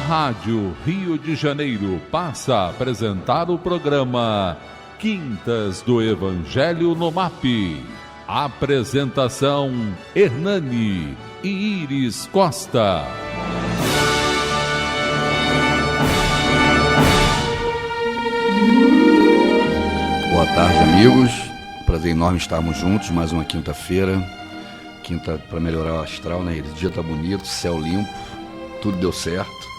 Rádio Rio de Janeiro passa a apresentar o programa Quintas do Evangelho no MAP. Apresentação: Hernani e Iris Costa. Boa tarde, amigos. Prazer enorme estarmos juntos mais uma quinta-feira. Quinta para melhorar o astral, né? O dia tá bonito, céu limpo, tudo deu certo,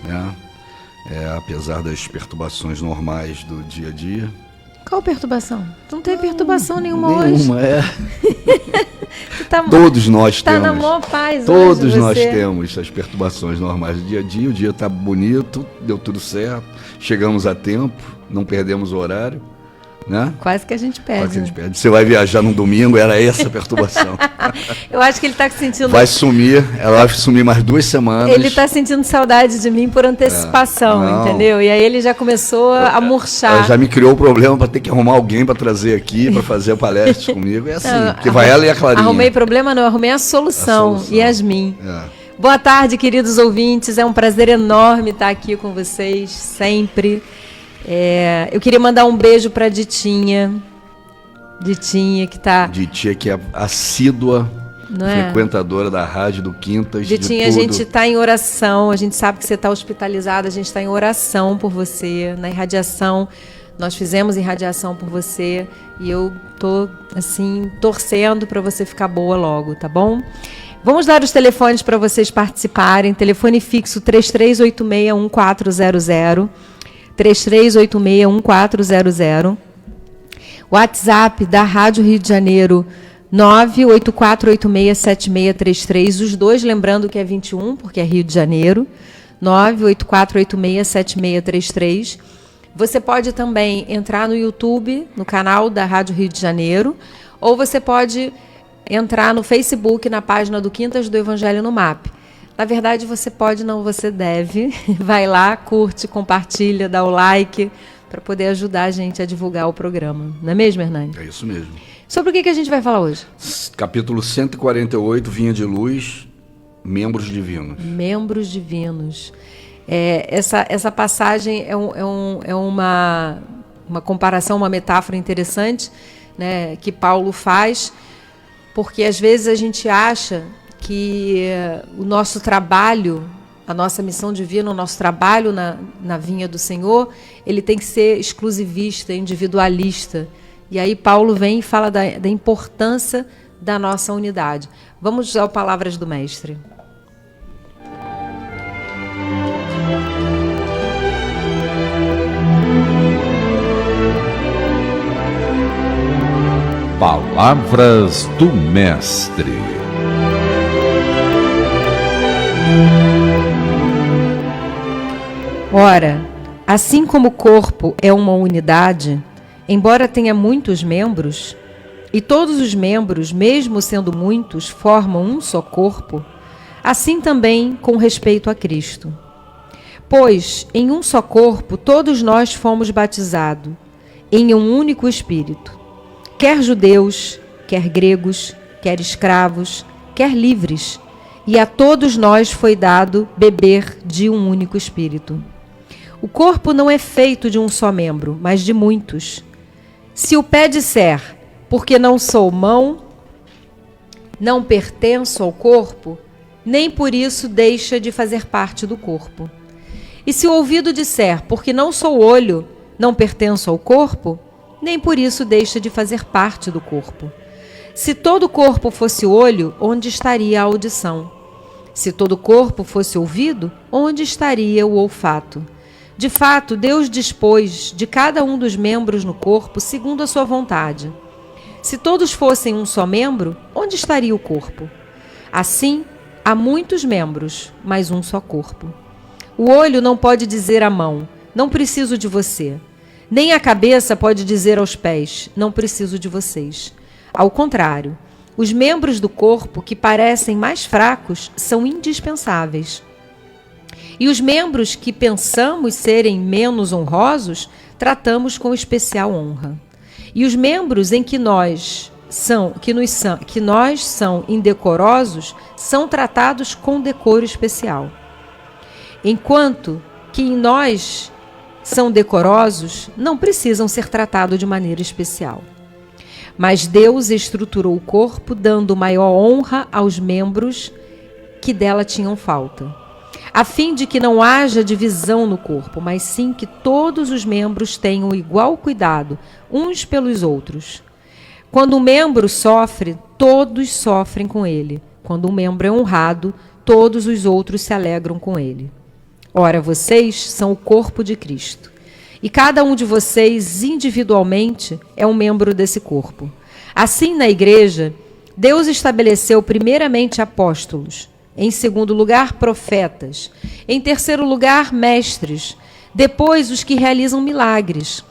né? Apesar das perturbações normais do dia a dia. Qual perturbação? Não tem perturbação nenhuma hoje. Todos nós temos. Está na maior paz Todos hoje, nós temos as perturbações normais do dia a dia. O dia está bonito, deu tudo certo. Chegamos a tempo, não perdemos o horário. Né? Quase que a gente perde. Quase que a gente perde. Você vai viajar no domingo, era essa a perturbação. Eu acho que ele está sentindo... Vai sumir, ela vai sumir mais 2 semanas. Ele está sentindo saudade de mim por antecipação, entendeu? E aí ele já começou a murchar. Ela já me criou o problema para ter que arrumar alguém para trazer aqui, para fazer a palestra comigo. É assim, porque vai ela e a Clarinha. Arrumei problema não, arrumei a solução. Yasmin. Boa tarde, queridos ouvintes. É um prazer enorme estar aqui com vocês, sempre. Eu queria mandar um beijo para Ditinha que tá... Ditinha, que é assídua, frequentadora da rádio do Quintas. Ditinha, a gente está em oração, a gente sabe que você está hospitalizada, a gente está em oração por você, na irradiação. Nós fizemos irradiação por você e eu tô assim torcendo para você ficar boa logo, tá bom? Vamos dar os telefones para vocês participarem. Telefone fixo 3386-1400. 3386-1400. WhatsApp da Rádio Rio de Janeiro 984867633. Os dois, lembrando que é 21, porque é Rio de Janeiro. 984867633. Você pode também entrar no YouTube, no canal da Rádio Rio de Janeiro, ou você pode entrar no Facebook, na página do Quintas do Evangelho no MAP. Na verdade, você pode, não, você deve. Vai lá, curte, compartilha, dá o like, para poder ajudar a gente a divulgar o programa. Não é mesmo, Hernani? É isso mesmo. Sobre o que a gente vai falar hoje? Capítulo 148, Vinha de Luz, Membros Divinos. Membros Divinos. Essa passagem é uma comparação, uma metáfora interessante, né, que Paulo faz, porque às vezes a gente acha que o nosso trabalho, a nossa missão divina, o nosso trabalho na vinha do Senhor, ele tem que ser exclusivista, individualista. E aí Paulo vem e fala da importância da nossa unidade. Vamos às palavras do Mestre. Palavras do Mestre. Ora, assim como o corpo é uma unidade, embora tenha muitos membros, e todos os membros, mesmo sendo muitos, formam um só corpo, assim também com respeito a Cristo. Pois, em um só corpo, todos nós fomos batizados, em um único Espírito, quer judeus, quer gregos, quer escravos, quer livres, e a todos nós foi dado beber de um único Espírito. O corpo não é feito de um só membro, mas de muitos. Se o pé disser, porque não sou mão, não pertenço ao corpo, nem por isso deixa de fazer parte do corpo. E se o ouvido disser, porque não sou olho, não pertenço ao corpo, nem por isso deixa de fazer parte do corpo. Se todo o corpo fosse olho, onde estaria a audição? Se todo o corpo fosse ouvido, onde estaria o olfato? De fato, Deus dispôs de cada um dos membros no corpo segundo a sua vontade. Se todos fossem um só membro, onde estaria o corpo? Assim, há muitos membros, mas um só corpo. O olho não pode dizer à mão, não preciso de você. Nem a cabeça pode dizer aos pés, não preciso de vocês. Ao contrário, os membros do corpo que parecem mais fracos são indispensáveis. E os membros que pensamos serem menos honrosos, tratamos com especial honra. E os membros em que nós são indecorosos, são tratados com decoro especial. enquanto que em nós são decorosos, não precisam ser tratados de maneira especial. Mas Deus estruturou o corpo, dando maior honra aos membros que dela tinham falta, a fim de que não haja divisão no corpo, mas sim que todos os membros tenham igual cuidado uns pelos outros. Quando um membro sofre, todos sofrem com ele. Quando um membro é honrado, todos os outros se alegram com ele. Ora, vocês são o corpo de Cristo, e cada um de vocês individualmente é um membro desse corpo. Assim, na igreja, Deus estabeleceu primeiramente apóstolos, em segundo lugar, profetas, em terceiro lugar, mestres, depois os que realizam milagres,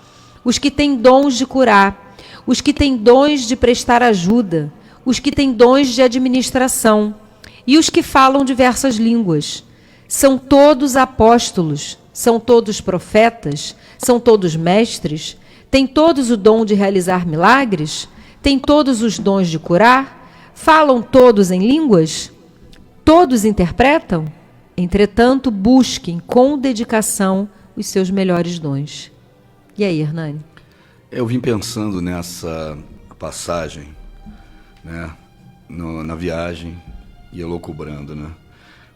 os que têm dons de curar, os que têm dons de prestar ajuda, os que têm dons de administração e os que falam diversas línguas. São todos apóstolos, são todos profetas, são todos mestres, têm todos o dom de realizar milagres, têm todos os dons de curar, falam todos em línguas, todos interpretam. Entretanto, busquem com dedicação os seus melhores dons. E aí, Hernani? Eu vim pensando nessa passagem, né, na viagem e elucubrando, né?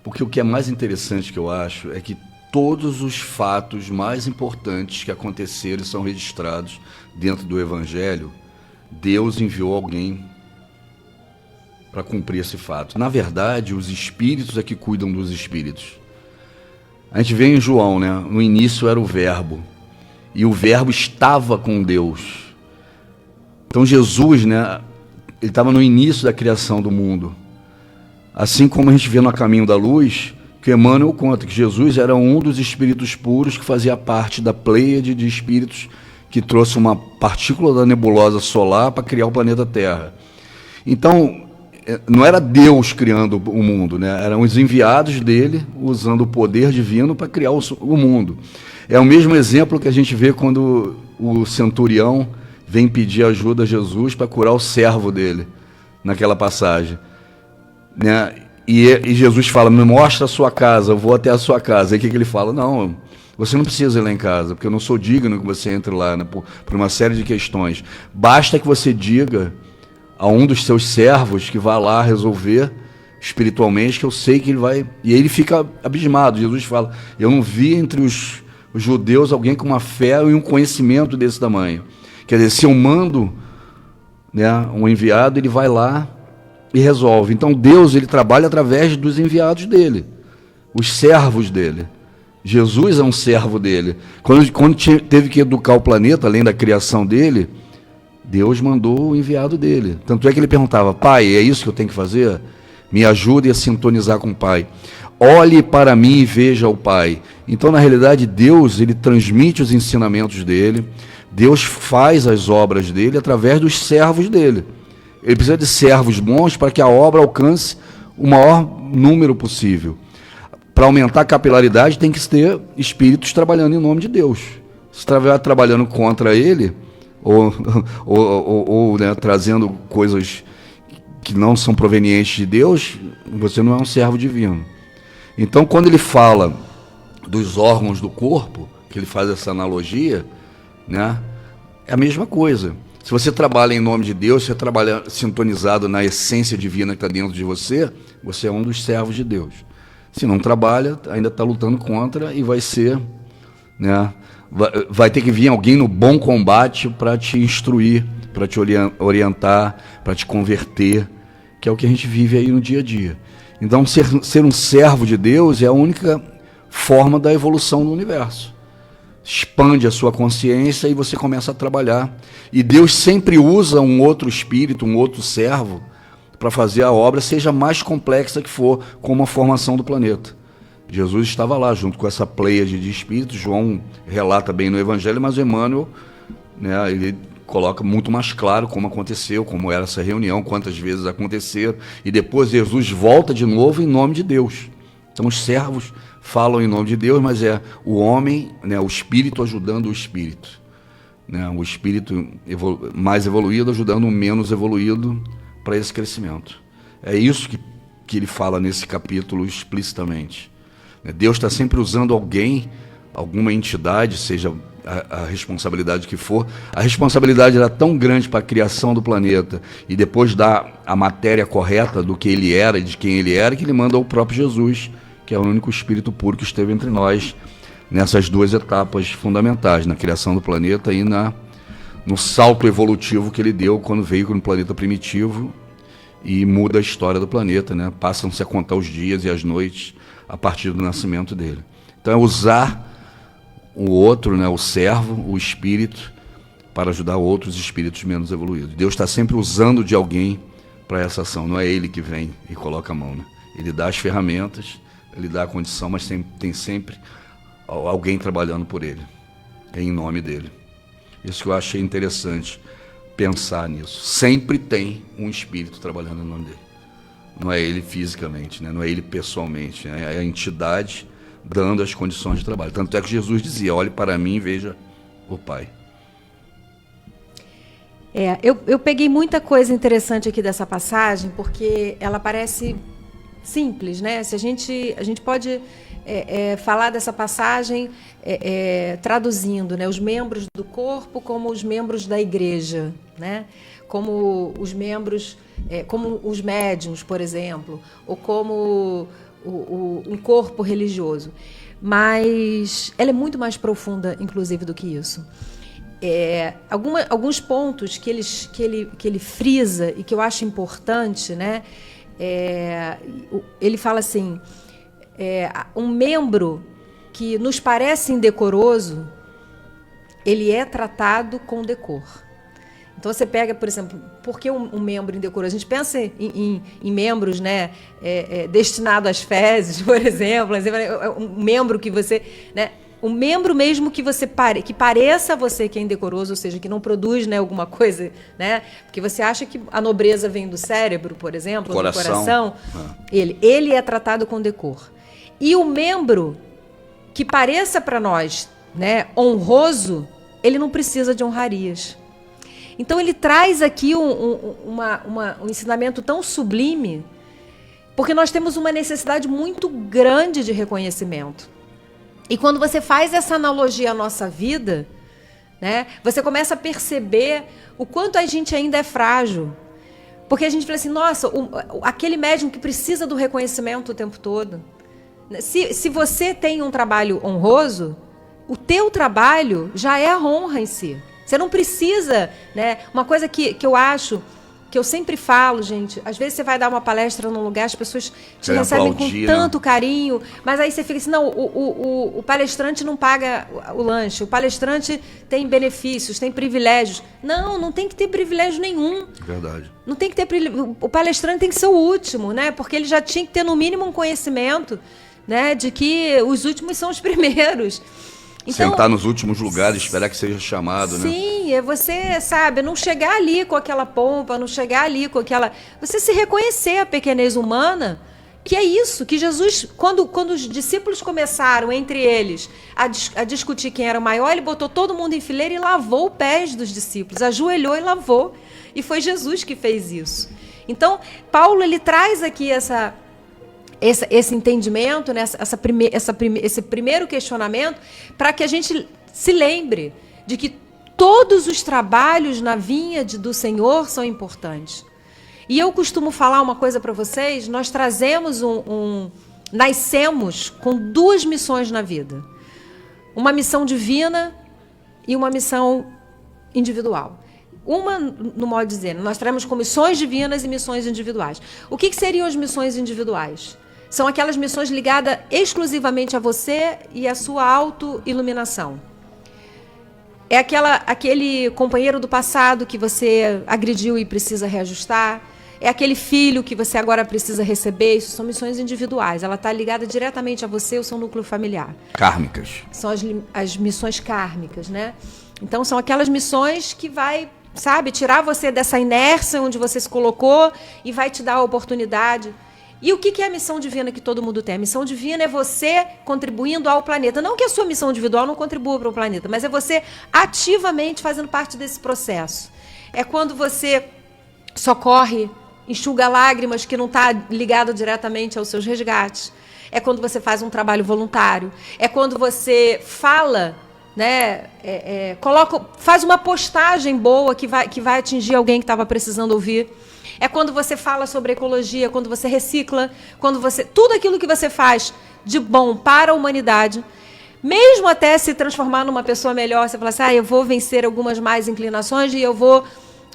Porque o que é mais interessante que eu acho é que todos os fatos mais importantes que aconteceram e são registrados dentro do Evangelho, Deus enviou alguém para cumprir esse fato. Na verdade, os espíritos é que cuidam dos espíritos. A gente vê em João, né? No início era o Verbo, e o Verbo estava com Deus. Então Jesus, né? Ele estava no início da criação do mundo. Assim como a gente vê no Caminho da Luz, que Emmanuel conta que Jesus era um dos espíritos puros que fazia parte da pleiade de espíritos que trouxe uma partícula da nebulosa solar para criar o planeta Terra. Então, não era Deus criando o mundo, né? Eram os enviados dele usando o poder divino para criar o mundo. É o mesmo exemplo que a gente vê quando o centurião vem pedir ajuda a Jesus para curar o servo dele, naquela passagem, né? E Jesus fala, me mostra a sua casa, eu vou até a sua casa. Aí o que ele fala? Não, você não precisa ir lá em casa, porque eu não sou digno que você entre lá, né, por uma série de questões. Basta que você diga a um dos seus servos que vá lá resolver espiritualmente, que eu sei que ele vai... E aí ele fica abismado. Jesus fala, eu não vi entre os judeus alguém com uma fé e um conhecimento desse tamanho. Quer dizer, se eu mando, né, um enviado, ele vai lá e resolve. Então Deus, ele trabalha através dos enviados dele, os servos dele. Jesus é um servo dele. Quando teve que educar o planeta, além da criação dele, Deus mandou o enviado dele. Tanto é que ele perguntava, Pai, é isso que eu tenho que fazer? Me ajude a sintonizar com o Pai. Olhe para mim e veja o Pai. Então, na realidade, Deus, ele transmite os ensinamentos dele, Deus faz as obras dele através dos servos dele. Ele precisa de servos bons para que a obra alcance o maior número possível. Para aumentar a capilaridade, tem que ter espíritos trabalhando em nome de Deus. Se estiver trabalhando contra ele, ou né, trazendo coisas que não são provenientes de Deus, você não é um servo divino. Então, quando ele fala dos órgãos do corpo, que ele faz essa analogia, né, é a mesma coisa. Se você trabalha em nome de Deus, você trabalha sintonizado na essência divina que está dentro de você, você é um dos servos de Deus. Se não trabalha, ainda está lutando contra e vai ser, né, vai ter que vir alguém no bom combate para te instruir, para te orientar, para te converter, que é o que a gente vive aí no dia a dia. Então, ser um servo de Deus é a única forma da evolução do universo. Expande a sua consciência e você começa a trabalhar. E Deus sempre usa um outro espírito, um outro servo, para fazer a obra, seja mais complexa que for, como a formação do planeta. Jesus estava lá, junto com essa pleiade de espíritos. João relata bem no Evangelho, mas o Emmanuel, né, ele coloca muito mais claro como aconteceu, como era essa reunião, quantas vezes aconteceram. E depois Jesus volta de novo em nome de Deus. Então os servos falam em nome de Deus, mas é o homem, né, o espírito ajudando o espírito, né, o espírito mais evoluído ajudando o menos evoluído para esse crescimento. É isso que ele fala nesse capítulo explicitamente. Deus está sempre usando alguém, alguma entidade, seja a responsabilidade que for. A responsabilidade era tão grande para a criação do planeta e depois dar a matéria correta do que ele era e de quem ele era, que ele manda o próprio Jesus, que é o único Espírito puro que esteve entre nós nessas duas etapas fundamentais, na criação do planeta e no salto evolutivo que ele deu quando veio no planeta primitivo e muda a história do planeta, né? Passam-se a contar os dias e as noites a partir do nascimento dele. Então é usar o outro, né, o servo, o espírito, para ajudar outros espíritos menos evoluídos. Deus está sempre usando de alguém para essa ação, não é ele que vem e coloca a mão, né? Ele dá as ferramentas, ele dá a condição, mas tem sempre alguém trabalhando por ele, em nome dele. Isso que eu achei interessante, pensar nisso. Sempre tem um espírito trabalhando em nome dele. Não é ele fisicamente, né? Não é ele pessoalmente, né? É a entidade dando as condições de trabalho. Tanto é que Jesus dizia, olhe para mim e veja o Pai. Eu peguei muita coisa interessante aqui dessa passagem, porque ela parece simples, né? Se a gente pode falar dessa passagem traduzindo, né? Os membros do corpo como os membros da igreja, né? Como os membros, como os médiuns, por exemplo, ou como um corpo religioso. Mas ela é muito mais profunda, inclusive, do que isso. Alguns pontos que ele frisa e que eu acho importante, né? Ele fala assim, um membro que nos parece indecoroso, ele é tratado com decor. Então você pega, por exemplo, por que um membro indecoroso? A gente pensa em membros, né, destinado às fezes, por exemplo, um membro que você, né, um membro mesmo que que pareça a você que é indecoroso, ou seja, que não produz, né, alguma coisa, né, porque você acha que a nobreza vem do cérebro, por exemplo, do coração. Ele é tratado com decor. E o membro que pareça para nós, né, honroso, ele não precisa de honrarias. Então ele traz aqui um ensinamento tão sublime, porque nós temos uma necessidade muito grande de reconhecimento. E quando você faz essa analogia à nossa vida, né, você começa a perceber o quanto a gente ainda é frágil. Porque a gente fala assim, nossa, aquele médium que precisa do reconhecimento o tempo todo. Se você tem um trabalho honroso, o teu trabalho já é a honra em si. Você não precisa, né? Uma coisa que eu acho, que eu sempre falo, gente, às vezes você vai dar uma palestra num lugar, as pessoas te recebem com tanto carinho, mas aí você fica assim, não, o palestrante não paga o lanche, o palestrante tem benefícios, tem privilégios. Não tem que ter privilégio nenhum. Verdade. Não tem que ter o palestrante tem que ser o último, né? Porque ele já tinha que ter no mínimo um conhecimento, né, de que os últimos são os primeiros. Então, sentar nos últimos lugares, esperar que seja chamado, né? Sim, é você, sabe, não chegar ali com aquela pompa, não chegar ali com aquela... Você se reconhecer a pequenez humana, que é isso, que Jesus, quando os discípulos começaram, entre eles, a discutir quem era o maior, ele botou todo mundo em fileira e lavou os pés dos discípulos, ajoelhou e lavou. E foi Jesus que fez isso. Então, Paulo, ele traz aqui esse entendimento, né, esse primeiro questionamento, para que a gente se lembre de que todos os trabalhos na vinha do Senhor são importantes. E eu costumo falar uma coisa para vocês, nós trazemos nascemos com duas missões na vida. Uma missão divina e uma missão individual. Uma, no modo de dizer, nós trazemos com missões divinas e missões individuais. O que seriam as missões individuais? São aquelas missões ligadas exclusivamente a você e a sua auto-iluminação. É aquele companheiro do passado que você agrediu e precisa reajustar. É aquele filho que você agora precisa receber. Isso são missões individuais. Ela está ligada diretamente a você e ao seu núcleo familiar. Kármicas. São as missões kármicas, né? Então, são aquelas missões que vai, sabe, tirar você dessa inércia onde você se colocou e vai te dar a oportunidade. E o que é a missão divina que todo mundo tem? A missão divina é você contribuindo ao planeta. Não que a sua missão individual não contribua para o planeta, mas é você ativamente fazendo parte desse processo. É quando você socorre, enxuga lágrimas que não está ligado diretamente aos seus resgates. é quando você faz um trabalho voluntário, é quando você fala, né, faz uma postagem boa que vai atingir alguém que estava precisando ouvir. É quando você fala sobre ecologia, quando você recicla, tudo aquilo que você faz de bom para a humanidade, mesmo até se transformar numa pessoa melhor, você fala assim, eu vou vencer algumas mais inclinações e eu vou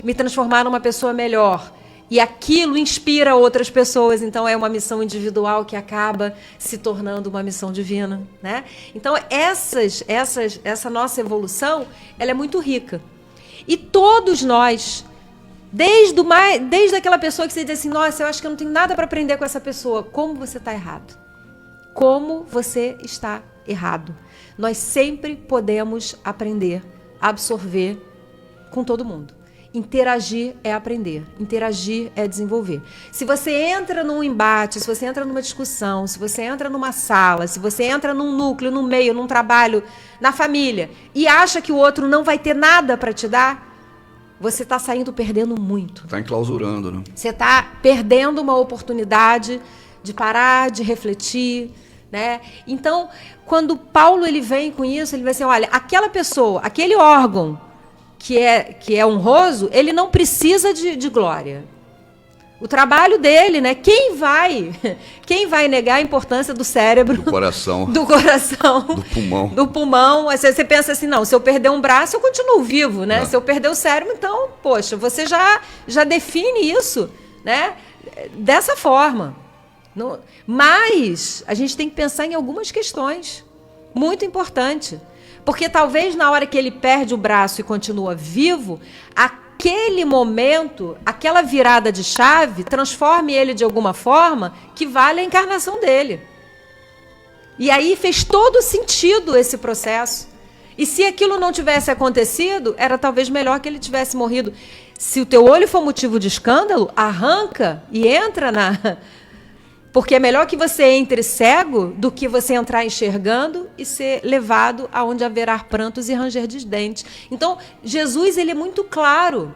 me transformar numa pessoa melhor. E aquilo inspira outras pessoas, então é uma missão individual que acaba se tornando uma missão divina, né? Então essa nossa evolução, ela é muito rica. E todos nós, desde aquela pessoa que você diz assim, nossa, eu acho que eu não tenho nada para aprender com essa pessoa, como você está errado? Como você está errado? Nós sempre podemos aprender, absorver com todo mundo. Interagir é aprender, interagir é desenvolver. Se você entra num embate, se você entra numa discussão, se você entra numa sala, se você entra num núcleo, num meio, num trabalho, na família, e acha que o outro não vai ter nada para te dar, você está saindo perdendo muito. Está enclausurando, né? Você está perdendo uma oportunidade de parar, de refletir, né? Então, quando Paulo ele vem com isso, ele vai dizer, olha, aquela pessoa, aquele órgão que é honroso, ele não precisa de glória. O trabalho dele, né? Quem vai negar a importância do cérebro? Do coração. Do coração. Do pulmão. Do pulmão. Você pensa assim, não, se eu perder um braço, eu continuo vivo, né? Se eu perder o cérebro, então, poxa, você já define isso, né? Dessa forma. Mas a gente tem que pensar em algumas questões. Muito importante. Porque talvez na hora que ele perde o braço e continua vivo, aquele momento, aquela virada de chave, transforme ele de alguma forma que vale a encarnação dele. E aí fez todo sentido esse processo. E se aquilo não tivesse acontecido, era talvez melhor que ele tivesse morrido. Se o teu olho for motivo de escândalo, arranca e entra na... Porque é melhor que você entre cego do que você entrar enxergando e ser levado aonde haverá prantos e ranger de dentes. Então, Jesus ele é muito claro.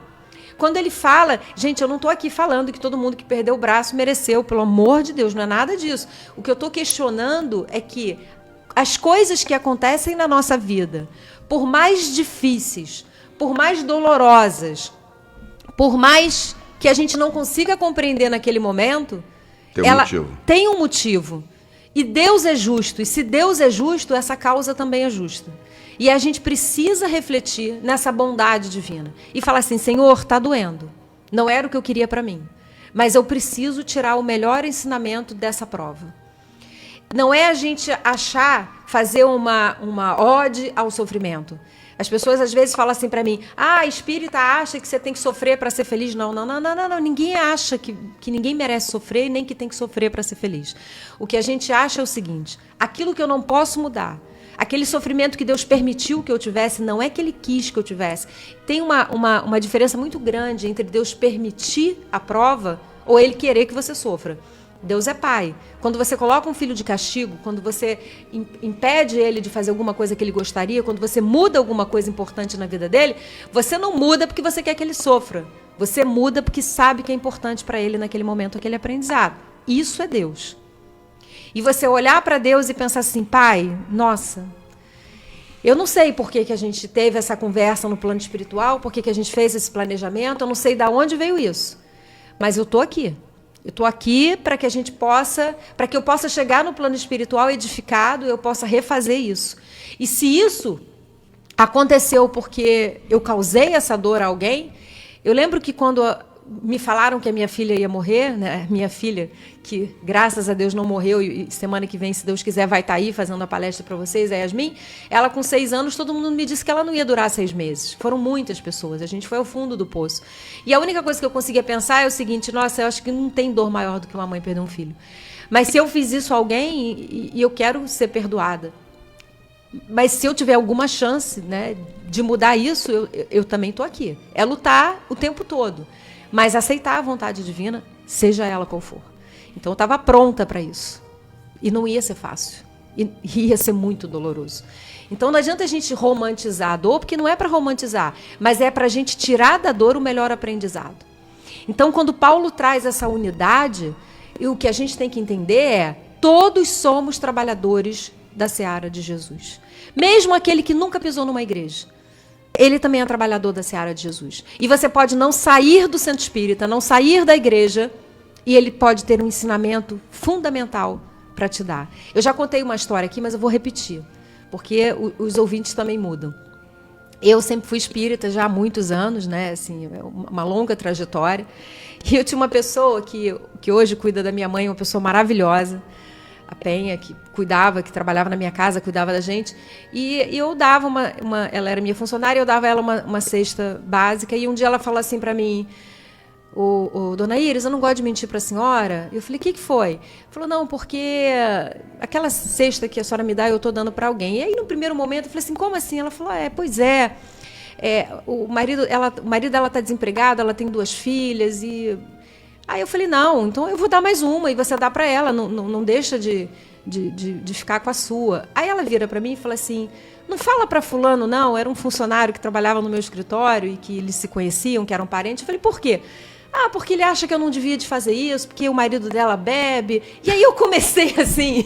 Quando ele fala, gente, eu não estou aqui falando que todo mundo que perdeu o braço mereceu, pelo amor de Deus, não é nada disso. O que eu estou questionando é que as coisas que acontecem na nossa vida, por mais difíceis, por mais dolorosas, por mais que a gente não consiga compreender naquele momento, tem um motivo. E Deus é justo. E se Deus é justo, essa causa também é justa. E a gente precisa refletir nessa bondade divina. E falar assim, Senhor, está doendo. Não era o que eu queria para mim. Mas eu preciso tirar o melhor ensinamento dessa prova. Não é a gente fazer uma ode ao sofrimento. As pessoas às vezes falam assim para mim, espírita acha que você tem que sofrer para ser feliz. Não. Ninguém acha que ninguém merece sofrer e nem que tem que sofrer para ser feliz. O que a gente acha é o seguinte, aquilo que eu não posso mudar, aquele sofrimento que Deus permitiu que eu tivesse, não é que Ele quis que eu tivesse. Tem uma diferença muito grande entre Deus permitir a prova ou Ele querer que você sofra. Deus é pai. Quando você coloca um filho de castigo, quando você impede ele de fazer alguma coisa que ele gostaria, quando você muda alguma coisa importante na vida dele, você não muda porque você quer que ele sofra. Você muda porque sabe que é importante para ele naquele momento aquele aprendizado. Isso é Deus. E você olhar para Deus e pensar assim, pai, nossa, eu não sei por que a gente teve essa conversa no plano espiritual, por que a gente fez esse planejamento, eu não sei de onde veio isso. Mas eu estou aqui. Eu estou aqui para que eu possa chegar no plano espiritual edificado, eu possa refazer isso. E se isso aconteceu porque eu causei essa dor a alguém, eu lembro que quando me falaram que a minha filha ia morrer, né? Minha filha, que graças a Deus não morreu, e semana que vem, se Deus quiser, vai estar aí fazendo a palestra para vocês, a Yasmin, ela com 6 anos, todo mundo me disse que ela não ia durar 6 meses. Foram muitas pessoas, a gente foi ao fundo do poço. E a única coisa que eu conseguia pensar é o seguinte, nossa, eu acho que não tem dor maior do que uma mãe perder um filho. Mas se eu fiz isso a alguém, e eu quero ser perdoada, mas se eu tiver alguma chance, né, de mudar isso, eu também estou aqui. É lutar o tempo todo. Mas aceitar a vontade divina, seja ela qual for. Então eu estava pronta para isso. E não ia ser fácil. E ia ser muito doloroso. Então não adianta a gente romantizar a dor, porque não é para romantizar, mas é para a gente tirar da dor o melhor aprendizado. Então quando Paulo traz essa unidade, o que a gente tem que entender é todos somos trabalhadores da seara de Jesus. Mesmo aquele que nunca pisou numa igreja, ele também é trabalhador da seara de Jesus. E você pode não sair do centro espírita, não sair da igreja, e ele pode ter um ensinamento fundamental para te dar. Eu já contei uma história aqui, mas eu vou repetir, porque os ouvintes também mudam. Eu sempre fui espírita já há muitos anos, né? Assim, uma longa trajetória. E eu tinha uma pessoa que hoje cuida da minha mãe, uma pessoa maravilhosa, a Penha, que cuidava, que trabalhava na minha casa, cuidava da gente. E eu dava ela era minha funcionária, eu dava ela uma cesta básica. E um dia ela falou assim para mim: Dona Iris, eu não gosto de mentir para a senhora. Eu falei: o que foi? Falou: não, porque aquela cesta que a senhora me dá, eu estou dando para alguém. E aí, no primeiro momento, eu falei assim: como assim? Ela falou: pois é. O marido dela está desempregado, ela tem 2 filhas. E aí eu falei: não, então eu vou dar mais uma e você dá para ela, não deixa de ficar com a sua. Aí ela vira para mim e fala assim: não fala para fulano, não. Era um funcionário que trabalhava no meu escritório e que eles se conheciam, que eram parentes. Eu falei: por quê? Porque ele acha que eu não devia de fazer isso, porque o marido dela bebe. E aí eu comecei assim,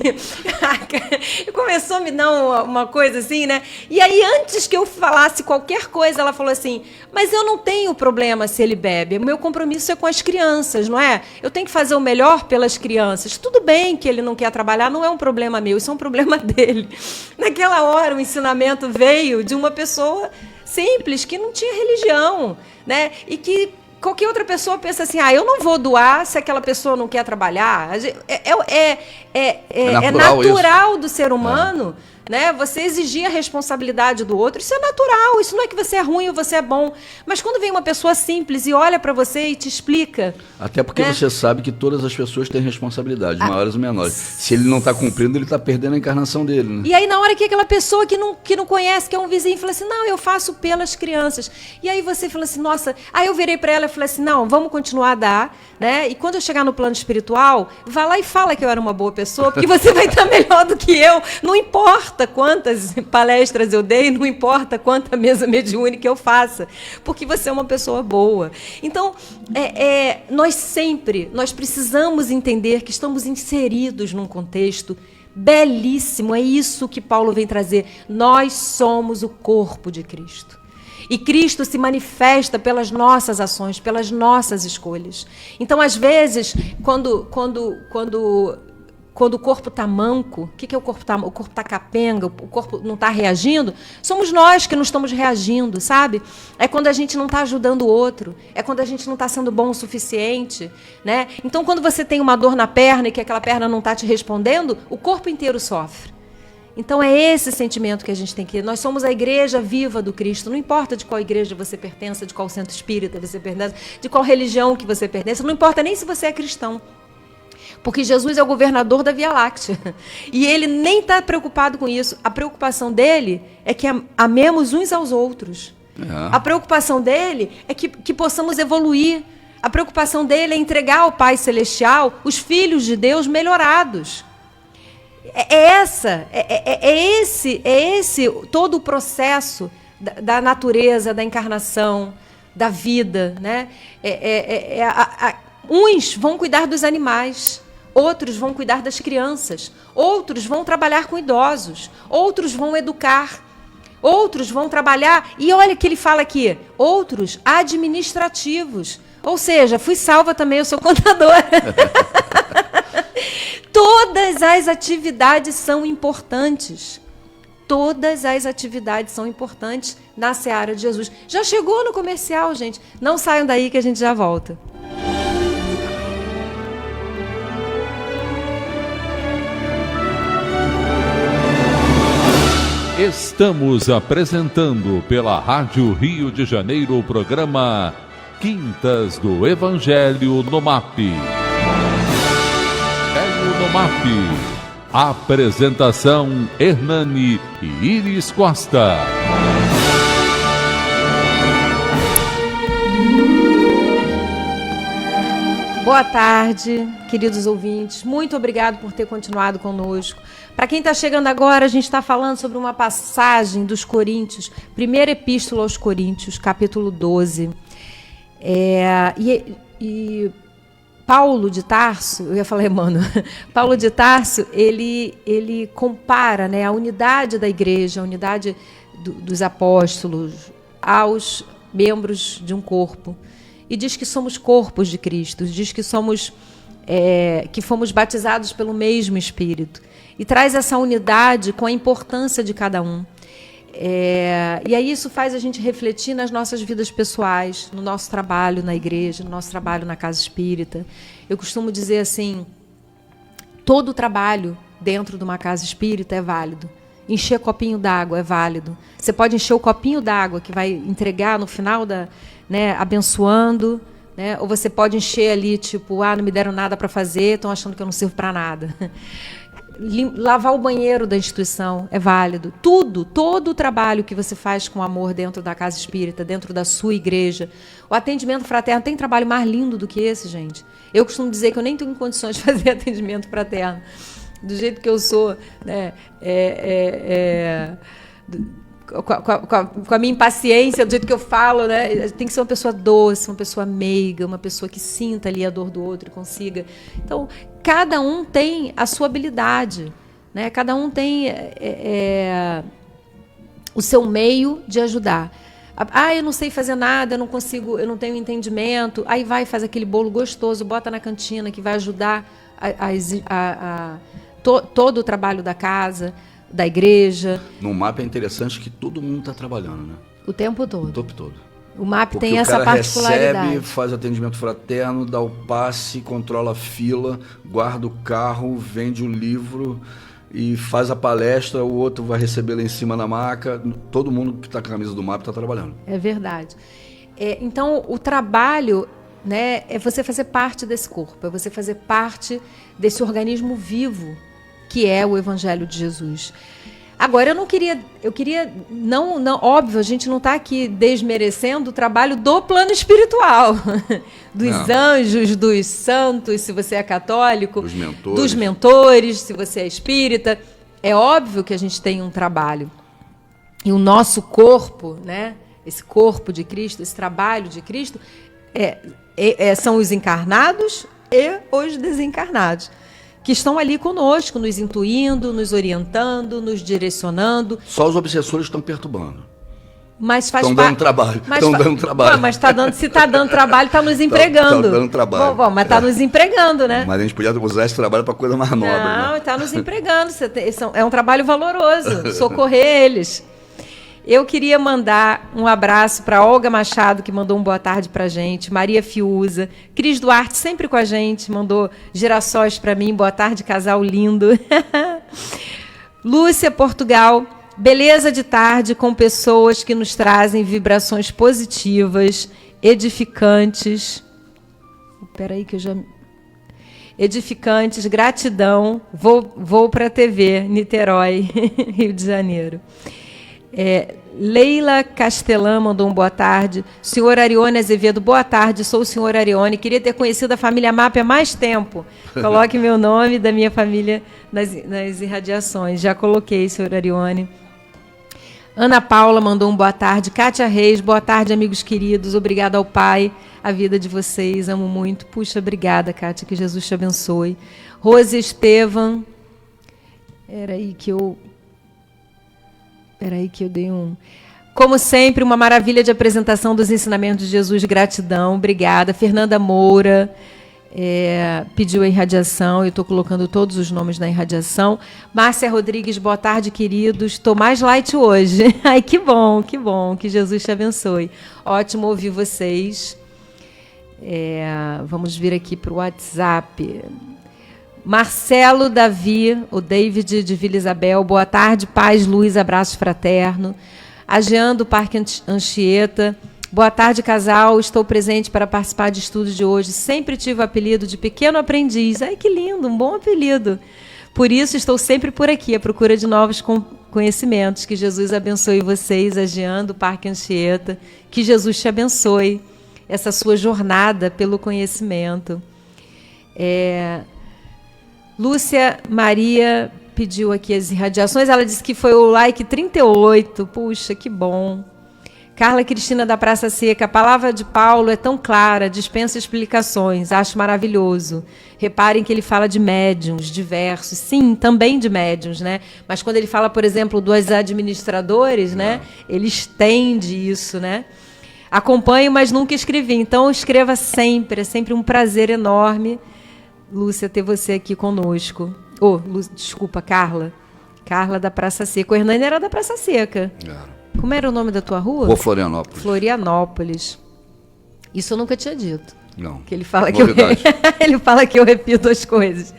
começou a me dar uma coisa assim, né? E aí, antes que eu falasse qualquer coisa, ela falou assim: mas eu não tenho problema se ele bebe, o meu compromisso é com as crianças, não é? Eu tenho que fazer o melhor pelas crianças. Tudo bem que ele não quer trabalhar, não é um problema meu, isso é um problema dele. Naquela hora, o ensinamento veio de uma pessoa simples, que não tinha religião, né? E que qualquer outra pessoa pensa assim: eu não vou doar se aquela pessoa não quer trabalhar. É natural do ser humano, né? Você exigir a responsabilidade do outro, isso é natural. Isso não é que você é ruim ou você é bom. Mas quando vem uma pessoa simples e olha para você e te explica... Até porque, né, você sabe que todas as pessoas têm responsabilidade, maiores ou menores. Se ele não está cumprindo, ele está perdendo a encarnação dele, né? E aí, na hora que aquela pessoa que não conhece, que é um vizinho, fala assim: não, eu faço pelas crianças. E aí você fala assim: nossa... Aí eu virei para ela e falei assim: não, vamos continuar a dar, né? E quando eu chegar no plano espiritual, vá lá e fala que eu era uma boa pessoa, porque você vai estar melhor do que eu. Não importa quantas palestras eu dei, não importa quanta mesa mediúnica eu faça, porque você é uma pessoa boa. Então, nós precisamos entender que estamos inseridos num contexto belíssimo. É isso que Paulo vem trazer. Nós somos o corpo de Cristo. E Cristo se manifesta pelas nossas ações, pelas nossas escolhas. Então, às vezes, quando o corpo está manco, o que é o corpo está? O corpo está capenga, o corpo não está reagindo, somos nós que não estamos reagindo, sabe? É quando a gente não está ajudando o outro, é quando a gente não está sendo bom o suficiente, né? Então, quando você tem uma dor na perna e que aquela perna não está te respondendo, o corpo inteiro sofre. Então, é esse sentimento que a gente tem que... Nós somos a igreja viva do Cristo. Não importa de qual igreja você pertence, de qual centro espírita você pertence, de qual religião que você pertence, não importa nem se você é cristão. Porque Jesus é o governador da Via Láctea. E ele nem está preocupado com isso. A preocupação dele é que amemos uns aos outros. A preocupação dele é que possamos evoluir. A preocupação dele é entregar ao Pai Celestial os filhos de Deus melhorados. Esse todo o processo da natureza, da encarnação, da vida, né? Uns vão cuidar dos animais, outros vão cuidar das crianças, outros vão trabalhar com idosos, outros vão educar, outros vão trabalhar, e olha que ele fala aqui, outros administrativos. Ou seja, fui salva também, eu sou contadora. Todas as atividades são importantes. Todas as atividades são importantes na seara de Jesus. Já chegou no comercial, gente? Não saiam daí que a gente já volta. Estamos apresentando pela Rádio Rio de Janeiro o programa Quintas do Evangelho no MAP. Evangelho no MAP. Apresentação: Hernani e Iris Costa. Boa tarde, queridos ouvintes. Muito obrigado por ter continuado conosco. Para quem está chegando agora, a gente está falando sobre uma passagem dos Coríntios, primeira epístola aos Coríntios, capítulo 12. Paulo de Tarso, eu ia falar Emmanuel, Paulo de Tarso, ele compara, né, a unidade da igreja, a unidade dos apóstolos aos membros de um corpo. E diz que somos corpos de Cristo, diz que que fomos batizados pelo mesmo Espírito. E traz essa unidade com a importância de cada um. E aí isso faz a gente refletir nas nossas vidas pessoais, no nosso trabalho na igreja, no nosso trabalho na casa espírita. Eu costumo dizer assim, todo trabalho dentro de uma casa espírita é válido. Encher copinho d'água é válido. Você pode encher o copinho d'água que vai entregar no final abençoando, né? Ou você pode encher ali, tipo, não me deram nada para fazer, estão achando que eu não sirvo para nada. Lavar o banheiro da instituição é válido. Todo o trabalho que você faz com amor dentro da casa espírita, dentro da sua igreja. O atendimento fraterno, tem trabalho mais lindo do que esse, gente? Eu costumo dizer que eu nem tenho condições de fazer atendimento fraterno. Do jeito que eu sou, né? Com a minha impaciência, do jeito que eu falo, né? Tem que ser uma pessoa doce, uma pessoa meiga, uma pessoa que sinta ali a dor do outro e consiga. Então, cada um tem a sua habilidade, né? Cada um tem o seu meio de ajudar. Eu não sei fazer nada, eu não consigo, eu não tenho entendimento. Aí vai, faz aquele bolo gostoso, bota na cantina que vai ajudar todo o trabalho da casa, da igreja. No MAP é interessante que todo mundo está trabalhando, né? O tempo todo. O tempo todo. O MAP Porque tem essa particularidade. Recebe, faz atendimento fraterno, dá o passe, controla a fila, guarda o carro, vende o livro e faz a palestra, o outro vai receber lá em cima na maca. Todo mundo que está com a camisa do MAP está trabalhando. É verdade. Então, o trabalho, né, é você fazer parte desse corpo, é você fazer parte desse organismo vivo que é o Evangelho de Jesus. Agora, eu queria, não, óbvio, a gente não está aqui desmerecendo o trabalho do plano espiritual, dos anjos, dos santos, se você é católico, dos mentores, se você é espírita. É óbvio que a gente tem um trabalho. E o nosso corpo, né, esse corpo de Cristo, esse trabalho de Cristo, são os encarnados e os desencarnados, que estão ali conosco, nos intuindo, nos orientando, nos direcionando. Só os obsessores estão perturbando. Mas faz Estão dando trabalho. Estão dando trabalho. Mas se está dando trabalho, está nos empregando. Está dando trabalho. Bom, mas está nos empregando, né? Mas a gente podia usar esse trabalho para coisa mais nobre. Não, está nos empregando. É um trabalho valoroso, socorrer eles. Eu queria mandar um abraço para Olga Machado, que mandou um boa tarde para a gente, Maria Fiuza, Cris Duarte, sempre com a gente, mandou girassóis para mim, boa tarde, casal lindo. Lúcia Portugal, beleza de tarde com pessoas que nos trazem vibrações positivas, edificantes. Espera aí que eu já... Edificantes, gratidão, vou para a TV, Niterói, Rio de Janeiro. Leila Castelã mandou um boa tarde. Senhor Arione Azevedo, boa tarde, sou o senhor Arione. Queria ter conhecido a família MAP há mais tempo. Coloque meu nome e da minha família nas irradiações. Já coloquei, senhor Arione. Ana Paula mandou um boa tarde. Kátia Reis, boa tarde, amigos queridos. Obrigada ao Pai, a vida de vocês. Amo muito. Puxa, obrigada, Kátia. Que Jesus te abençoe. Rose Estevam. Peraí que eu dei um... Como sempre, uma maravilha de apresentação dos ensinamentos de Jesus. Gratidão, obrigada. Fernanda Moura pediu a irradiação. Eu estou colocando todos os nomes na irradiação. Márcia Rodrigues, boa tarde, queridos. Estou mais light hoje. Ai, que bom, que bom. Que Jesus te abençoe. Ótimo ouvir vocês. Vamos vir aqui para o WhatsApp. Marcelo Davi, o David de Vila Isabel, boa tarde, paz, luz, abraço fraterno. A Jean do Parque Anchieta, boa tarde, casal, estou presente para participar de estudos de hoje. Sempre tive o apelido de pequeno aprendiz. Ai, que lindo, um bom apelido. Por isso, estou sempre por aqui, à procura de novos conhecimentos. Que Jesus abençoe vocês, a Jean do Parque Anchieta. Que Jesus te abençoe, essa sua jornada pelo conhecimento. Lúcia Maria pediu aqui as irradiações. Ela disse que foi o like 38. Puxa, que bom. Carla Cristina da Praça Seca, a palavra de Paulo é tão clara, dispensa explicações, acho maravilhoso. Reparem que ele fala de médiuns diversos, sim, também de médiuns, né? Mas quando ele fala, por exemplo, dos administradores, né? Ele estende isso, né? Acompanho, mas nunca escrevi, então escreva sempre, é sempre um prazer enorme, Lúcia, ter você aqui conosco. Desculpa, Carla. Carla da Praça Seca. O Hernani era da Praça Seca. Como era o nome da tua rua? Rua Florianópolis. Florianópolis. Isso eu nunca tinha dito. Não. Que ele fala que ele fala que eu repito as coisas.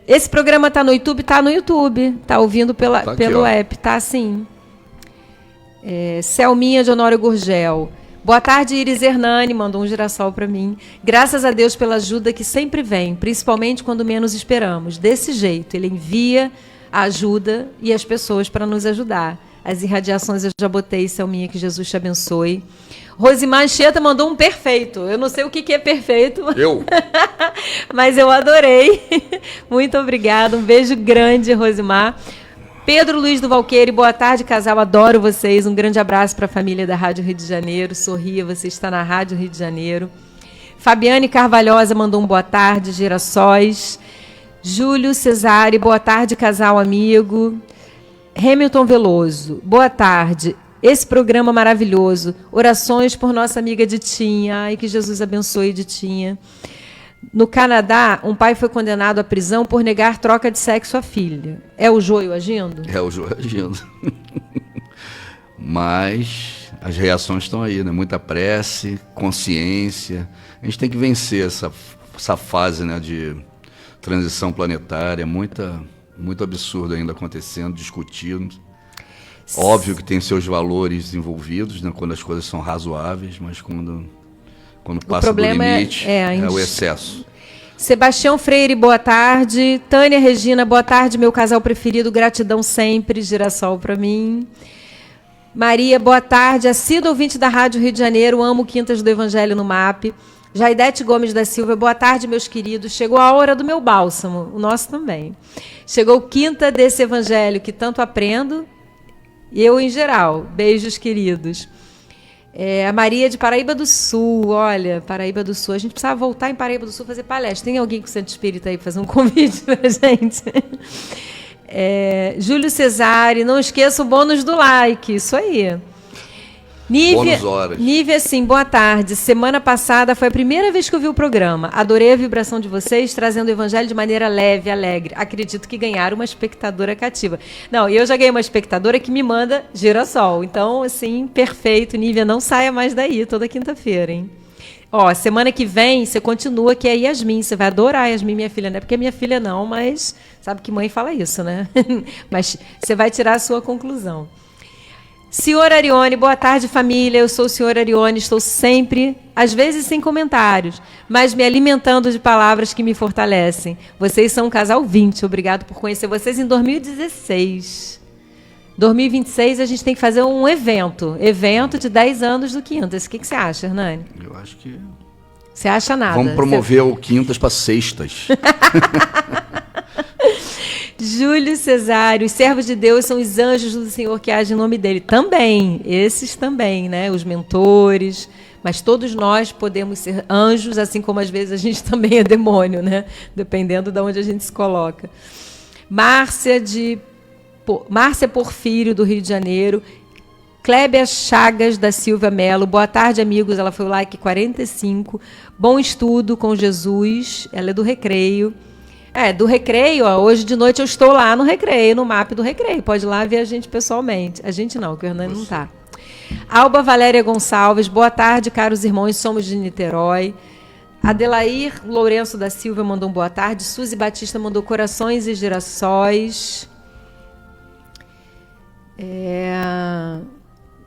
Esse programa está no YouTube? Está no YouTube. Está ouvindo pelo app. Está sim. Selminha de Honório Gurgel. Boa tarde, Iris Hernani, mandou um girassol para mim. Graças a Deus pela ajuda que sempre vem, principalmente quando menos esperamos. Desse jeito, ele envia a ajuda e as pessoas para nos ajudar. As irradiações eu já botei, Selminha, que Jesus te abençoe. Rosimar Anchieta mandou um perfeito. Eu não sei o que é perfeito. Mas eu adorei. Muito obrigada. Um beijo grande, Rosimar. Pedro Luiz do Valqueire, boa tarde, casal, adoro vocês. Um grande abraço para a família da Rádio Rio de Janeiro. Sorria, você está na Rádio Rio de Janeiro. Fabiane Carvalhosa mandou um boa tarde, Girassóis. Júlio Cesare, boa tarde, casal, amigo. Hamilton Veloso, boa tarde. Esse programa maravilhoso. Orações por nossa amiga Ditinha. Ai, que Jesus abençoe Ditinha. No Canadá, um pai foi condenado à prisão por negar troca de sexo à filha. É o joio agindo? É o joio agindo. Mas as reações estão aí, né? Muita prece, consciência. A gente tem que vencer essa fase, né, de transição planetária. Muito absurdo ainda acontecendo, discutindo. Óbvio que tem seus valores envolvidos, né, quando as coisas são razoáveis, mas quando passa do limite, é o excesso. Sebastião Freire, boa tarde. Tânia Regina, boa tarde, meu casal preferido, gratidão sempre, girassol para mim. Maria, boa tarde, assíduo ouvinte da Rádio Rio de Janeiro, amo Quintas do Evangelho no MAP. Jaidete Gomes da Silva, boa tarde, meus queridos. Chegou a hora do meu bálsamo, o nosso também. Chegou quinta desse Evangelho que tanto aprendo, e eu em geral. Beijos, queridos. A Maria de Paraíba do Sul, olha, Paraíba do Sul. A gente precisava voltar em Paraíba do Sul fazer palestra. Tem alguém com Centro Espírita aí para fazer um convite para a gente? Júlio Cesare, não esqueça o bônus do like, isso aí. Nívia, sim, boa tarde. Semana passada foi a primeira vez que eu vi o programa. Adorei a vibração de vocês, trazendo o evangelho de maneira leve, alegre. Acredito que ganharam uma espectadora cativa. Não, eu já ganhei uma espectadora que me manda girassol. Então, assim, perfeito. Nívia, não saia mais daí toda quinta-feira, hein? Ó, semana que vem, você continua, que é Yasmin. Você vai adorar a Yasmin, minha filha. Não é porque é minha filha, não, mas sabe que mãe fala isso, né? Mas você vai tirar a sua conclusão. Senhor Arione, boa tarde, família. Eu sou o senhor Arione, estou sempre, às vezes sem comentários, mas me alimentando de palavras que me fortalecem. Vocês são um casal 20. Obrigado por conhecer vocês em 2016. 2026 a gente tem que fazer um evento de 10 anos do Quintas. O que você acha, Hernani? Eu acho que... Você acha nada? Vamos promover o Quintas para sextas. Júlio Cesário, os servos de Deus são os anjos do Senhor que agem em nome dele. Também, esses também, né? Os mentores, mas todos nós podemos ser anjos, assim como às vezes a gente também é demônio, né? Dependendo de onde a gente se coloca. Márcia Porfírio, do Rio de Janeiro. Clébia Chagas da Silva Melo, boa tarde, amigos. Ela foi o like 45. Bom estudo com Jesus. Ela é do Recreio. Do Recreio, ó, hoje de noite eu estou lá no Recreio, no MAP do Recreio. Pode ir lá ver a gente pessoalmente. A gente não, que o Hernani não está. Alba Valéria Gonçalves, boa tarde, caros irmãos, somos de Niterói. Adelair Lourenço da Silva mandou um boa tarde. Suzy Batista mandou corações e girassóis.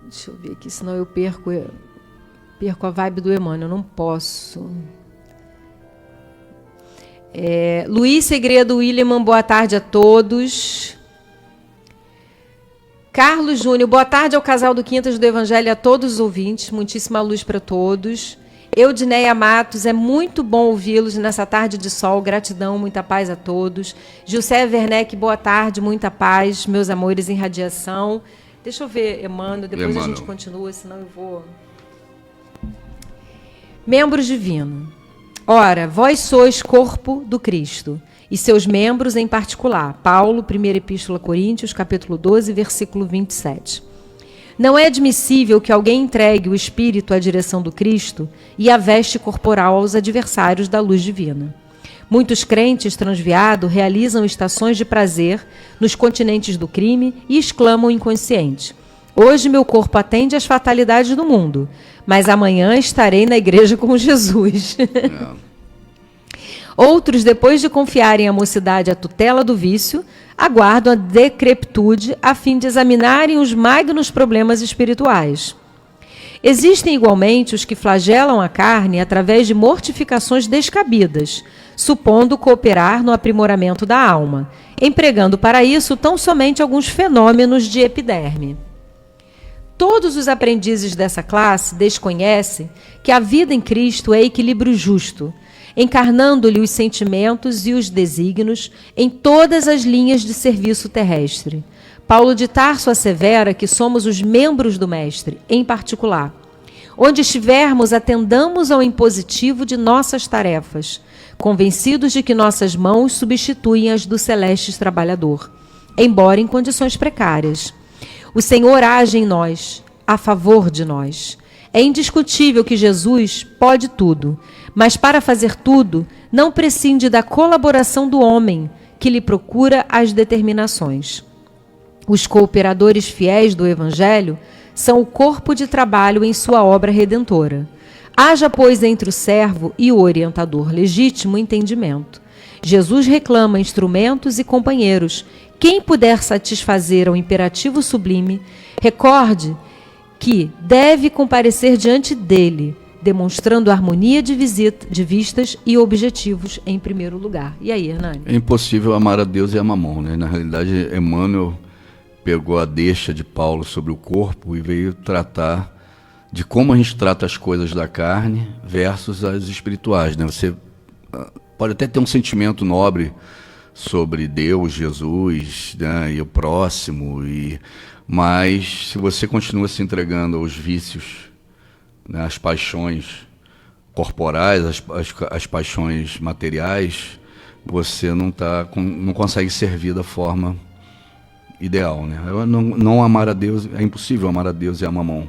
Deixa eu ver aqui, senão eu perco a vibe do Emmanuel, eu não posso... Luiz Segredo William, boa tarde a todos. Carlos Júnior, boa tarde ao casal do Quintas do Evangelho e a todos os ouvintes. Muitíssima luz para todos. Eudineia Matos, é muito bom ouvi-los nessa tarde de sol. Gratidão, muita paz a todos. Gilcé Werneck, boa tarde, muita paz. Meus amores em radiação. Deixa eu ver, Emmanuel, depois Emmanuel. a gente continua, senão eu vou... Membros divinos. Ora, vós sois corpo do Cristo, e seus membros em particular. Paulo, 1ª Epístola a Coríntios, capítulo 12, versículo 27. Não é admissível que alguém entregue o espírito à direção do Cristo e a veste corporal aos adversários da luz divina. Muitos crentes transviados realizam estações de prazer nos continentes do crime e exclamam inconsciente: hoje meu corpo atende às fatalidades do mundo, mas amanhã estarei na igreja com Jesus. Outros, depois de confiarem à mocidade à tutela do vício, aguardam a decrepitude a fim de examinarem os magnos problemas espirituais. Existem igualmente os que flagelam a carne através de mortificações descabidas, supondo cooperar no aprimoramento da alma, empregando para isso tão somente alguns fenômenos de epiderme. Todos os aprendizes dessa classe desconhecem que a vida em Cristo é equilíbrio justo, encarnando-lhe os sentimentos e os desígnios em todas as linhas de serviço terrestre. Paulo de Tarso assevera que somos os membros do Mestre, em particular. Onde estivermos, atendamos ao impositivo de nossas tarefas, convencidos de que nossas mãos substituem as do Celeste Trabalhador, embora em condições precárias. O Senhor age em nós, a favor de nós. É indiscutível que Jesus pode tudo, mas para fazer tudo, não prescinde da colaboração do homem, que lhe procura as determinações. Os cooperadores fiéis do Evangelho são o corpo de trabalho em sua obra redentora. Haja, pois, entre o servo e o orientador legítimo entendimento. Jesus reclama instrumentos e companheiros. Quem puder satisfazer ao imperativo sublime, recorde que deve comparecer diante dele, demonstrando harmonia de vistas e objetivos em primeiro lugar. E aí, Hernani? É impossível amar a Deus e a Mamon, né? Na realidade, Emmanuel pegou a deixa de Paulo sobre o corpo e veio tratar de como a gente trata as coisas da carne versus as espirituais, né? Você pode até ter um sentimento nobre sobre Deus, Jesus, né, e o próximo, mas se você continua se entregando aos vícios, né, às paixões corporais, às paixões materiais, você não consegue servir da forma ideal, né? Não amar a Deus, é impossível amar a Deus e a Mamon.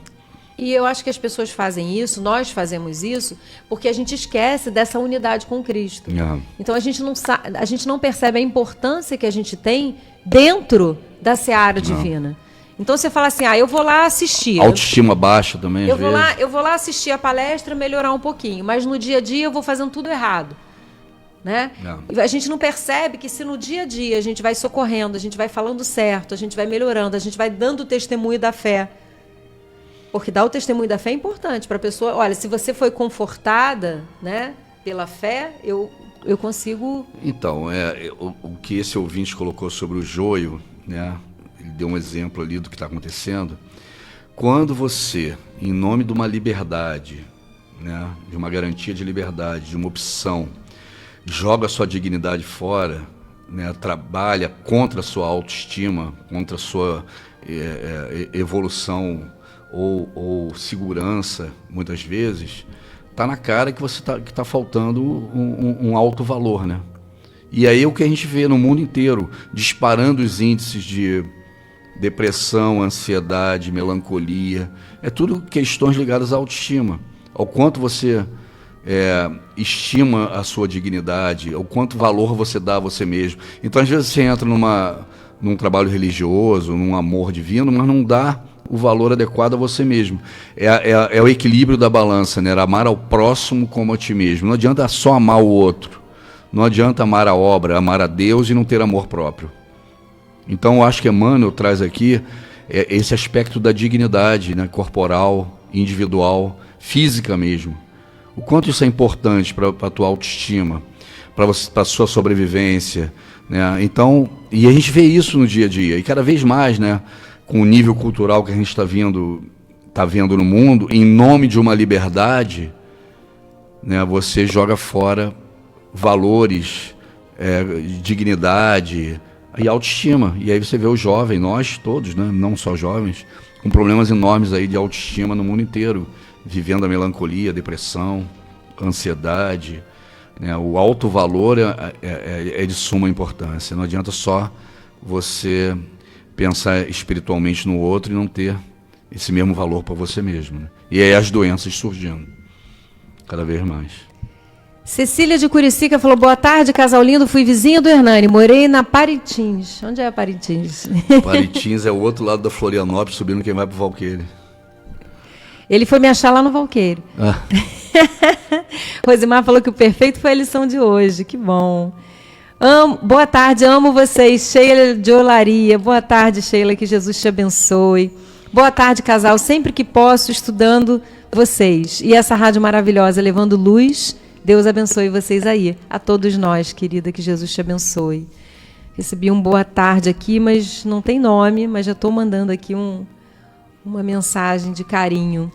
E eu acho que as pessoas fazem isso, nós fazemos isso, porque a gente esquece dessa unidade com Cristo. Então a gente não percebe a importância que a gente tem dentro da seara divina. Então você fala assim, eu vou lá assistir. Autoestima baixa também, eu vou lá assistir a palestra, melhorar um pouquinho, mas no dia a dia eu vou fazendo tudo errado. Né? E a gente não percebe que se no dia a dia a gente vai socorrendo, a gente vai falando certo, a gente vai melhorando, a gente vai dando o testemunho da fé. Porque dar o testemunho da fé é importante para a pessoa. Olha, se você foi confortada, né, pela fé, eu consigo... Então, o que esse ouvinte colocou sobre o joio, né, ele deu um exemplo ali do que está acontecendo. Quando você, em nome de uma liberdade, né, de uma garantia de liberdade, de uma opção, joga a sua dignidade fora, né, trabalha contra a sua autoestima, contra a sua evolução ou segurança, muitas vezes, está na cara que você que tá faltando um alto valor, né? E aí é o que a gente vê no mundo inteiro, disparando os índices de depressão, ansiedade, melancolia, é tudo questões ligadas à autoestima, ao quanto você estima a sua dignidade, ao quanto valor você dá a você mesmo. Então, às vezes, você entra num trabalho religioso, num amor divino, mas não dá o valor adequado a você mesmo. É o equilíbrio da balança, né? Amar ao próximo como a ti mesmo. Não adianta só amar o outro. Não adianta amar a obra, amar a Deus e não ter amor próprio. Então, eu acho que Emmanuel traz aqui esse aspecto da dignidade, né? Corporal, individual, física mesmo. O quanto isso é importante para a tua autoestima, para a sua sobrevivência, né? Então, e a gente vê isso no dia a dia. E cada vez mais, né? Com o nível cultural que a gente está vendo no mundo, em nome de uma liberdade, né, você joga fora valores, dignidade, e autoestima. E aí você vê o jovem, nós todos, né, não só jovens, com problemas enormes aí de autoestima no mundo inteiro, vivendo a melancolia, a depressão, a ansiedade, né? O alto valor é de suma importância. Não adianta só você pensar espiritualmente no outro e não ter esse mesmo valor para você mesmo, né? E aí as doenças surgindo cada vez mais. Cecília de Curicica falou: boa tarde, casal lindo, fui vizinha do Hernani, morei na Parintins. Onde é a Parintins? Parintins é o outro lado da Florianópolis, subindo quem vai pro Valqueire. Ele foi me achar lá no Valqueire. Ah. Rosimar falou que o perfeito foi a lição de hoje, que bom. Boa tarde, amo vocês. Sheila de Olaria, boa tarde, Sheila, que Jesus te abençoe. Boa tarde, casal, sempre que posso, estudando vocês. E essa rádio maravilhosa, levando luz. Deus abençoe vocês aí, a todos nós, querida, que Jesus te abençoe. Recebi um boa tarde aqui, mas não tem nome, mas já estou mandando aqui uma mensagem de carinho.